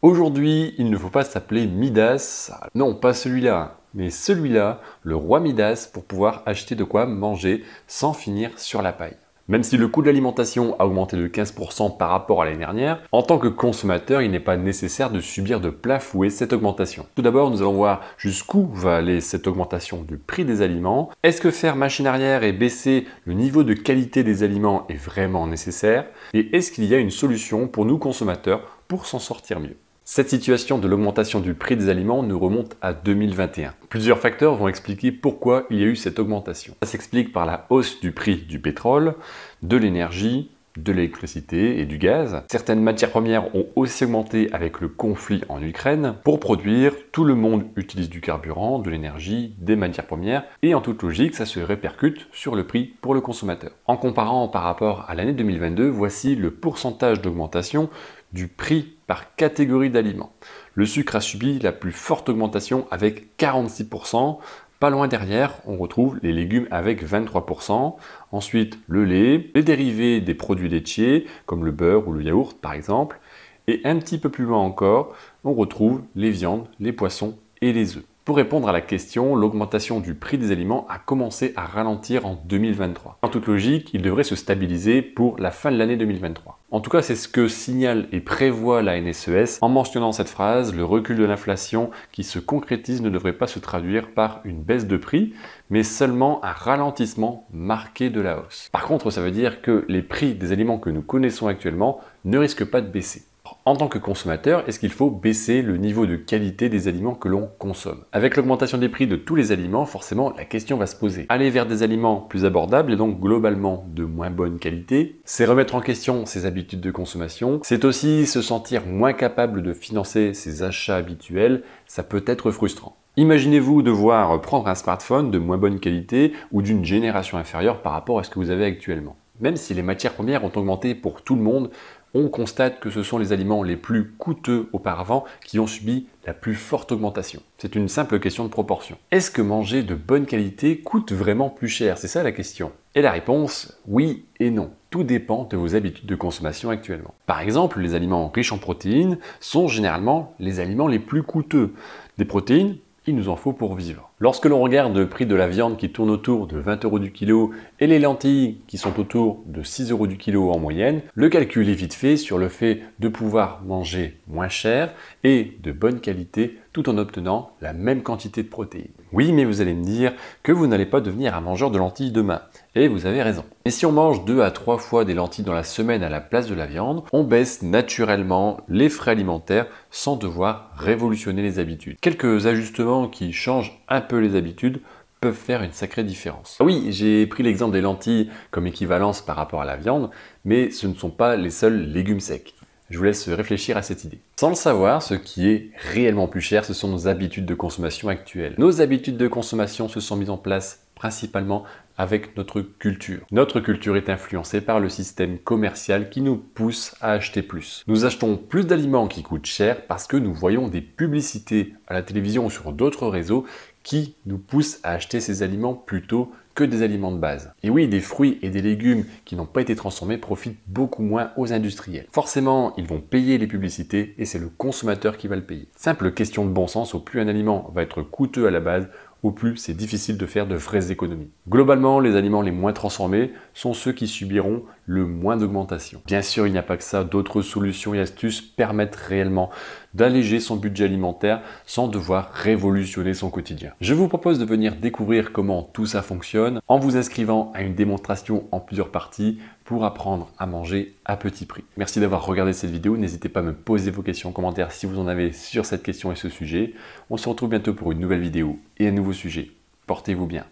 Aujourd'hui, il ne faut pas s'appeler Midas, non pas celui-là, mais celui-là, le roi Midas, pour pouvoir acheter de quoi manger sans finir sur la paille. Même si le coût de l'alimentation a augmenté de 15% par rapport à l'année dernière, en tant que consommateur, il n'est pas nécessaire de subir de plein fouet cette augmentation. Tout d'abord, nous allons voir jusqu'où va aller cette augmentation du prix des aliments. Est-ce que faire machine arrière et baisser le niveau de qualité des aliments est vraiment nécessaire? Et est-ce qu'il y a une solution pour nous consommateurs pour s'en sortir mieux? Cette situation de l'augmentation du prix des aliments nous remonte à 2021. Plusieurs facteurs vont expliquer pourquoi il y a eu cette augmentation. Ça s'explique par la hausse du prix du pétrole, de l'énergie, de l'électricité et du gaz. Certaines matières premières ont aussi augmenté avec le conflit en Ukraine. Pour produire, tout le monde utilise du carburant, de l'énergie, des matières premières et en toute logique, ça se répercute sur le prix pour le consommateur. En comparant par rapport à l'année 2022, voici le pourcentage d'augmentation du prix par catégorie d'aliments. Le sucre a subi la plus forte augmentation avec 46%. Pas loin derrière, on retrouve les légumes avec 23%. Ensuite, le lait, les dérivés des produits laitiers, comme le beurre ou le yaourt par exemple. Et un petit peu plus loin encore, on retrouve les viandes, les poissons et les œufs. Pour répondre à la question, l'augmentation du prix des aliments a commencé à ralentir en 2023. En toute logique, il devrait se stabiliser pour la fin de l'année 2023. En tout cas, c'est ce que signale et prévoit la NSES en mentionnant cette phrase: le recul de l'inflation qui se concrétise ne devrait pas se traduire par une baisse de prix, mais seulement un ralentissement marqué de la hausse. Par contre, ça veut dire que les prix des aliments que nous connaissons actuellement ne risquent pas de baisser. En tant que consommateur, est-ce qu'il faut baisser le niveau de qualité des aliments que l'on consomme? Avec l'augmentation des prix de tous les aliments, forcément, la question va se poser. Aller vers des aliments plus abordables et donc globalement de moins bonne qualité, c'est remettre en question ses habitudes de consommation. C'est aussi se sentir moins capable de financer ses achats habituels. Ça peut être frustrant. Imaginez-vous devoir prendre un smartphone de moins bonne qualité ou d'une génération inférieure par rapport à ce que vous avez actuellement. Même si les matières premières ont augmenté pour tout le monde, on constate que ce sont les aliments les plus coûteux auparavant qui ont subi la plus forte augmentation. C'est une simple question de proportion. Est-ce que manger de bonne qualité coûte vraiment plus cher? C'est ça la question. Et la réponse, oui et non. Tout dépend de vos habitudes de consommation actuellement. Par exemple, les aliments riches en protéines sont généralement les aliments les plus coûteux. Des protéines, il nous en faut pour vivre. Lorsque l'on regarde le prix de la viande qui tourne autour de 20 € du kilo et les lentilles qui sont autour de 6 € du kilo en moyenne, le calcul est vite fait sur le fait de pouvoir manger moins cher et de bonne qualité tout en obtenant la même quantité de protéines. Oui, mais vous allez me dire que vous n'allez pas devenir un mangeur de lentilles demain. Et vous avez raison. Et si on mange 2 à 3 fois des lentilles dans la semaine à la place de la viande, on baisse naturellement les frais alimentaires sans devoir révolutionner les habitudes. Quelques ajustements qui changent un peu les habitudes peuvent faire une sacrée différence. Ah oui, j'ai pris l'exemple des lentilles comme équivalence par rapport à la viande, mais ce ne sont pas les seuls légumes secs. Je vous laisse réfléchir à cette idée. Sans le savoir, ce qui est réellement plus cher, ce sont nos habitudes de consommation actuelles. Nos habitudes de consommation se sont mises en place principalement avec notre culture. Notre culture est influencée par le système commercial qui nous pousse à acheter plus. Nous achetons plus d'aliments qui coûtent cher parce que nous voyons des publicités à la télévision ou sur d'autres réseaux qui nous poussent à acheter ces aliments plutôt que des aliments de base. Et oui, des fruits et des légumes qui n'ont pas été transformés profitent beaucoup moins aux industriels. Forcément, ils vont payer les publicités et c'est le consommateur qui va le payer. Simple question de bon sens, au plus un aliment va être coûteux à la base, au plus c'est difficile de faire de vraies économies. Globalement, les aliments les moins transformés sont ceux qui subiront le moins d'augmentation. Bien sûr, il n'y a pas que ça, d'autres solutions et astuces permettent réellement d'alléger son budget alimentaire sans devoir révolutionner son quotidien. Je vous propose de venir découvrir comment tout ça fonctionne en vous inscrivant à une démonstration en plusieurs parties pour apprendre à manger à petit prix. Merci d'avoir regardé cette vidéo, n'hésitez pas à me poser vos questions en commentaire si vous en avez sur cette question et ce sujet. On se retrouve bientôt pour une nouvelle vidéo et un nouveau sujet. Portez-vous bien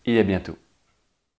et à bientôt.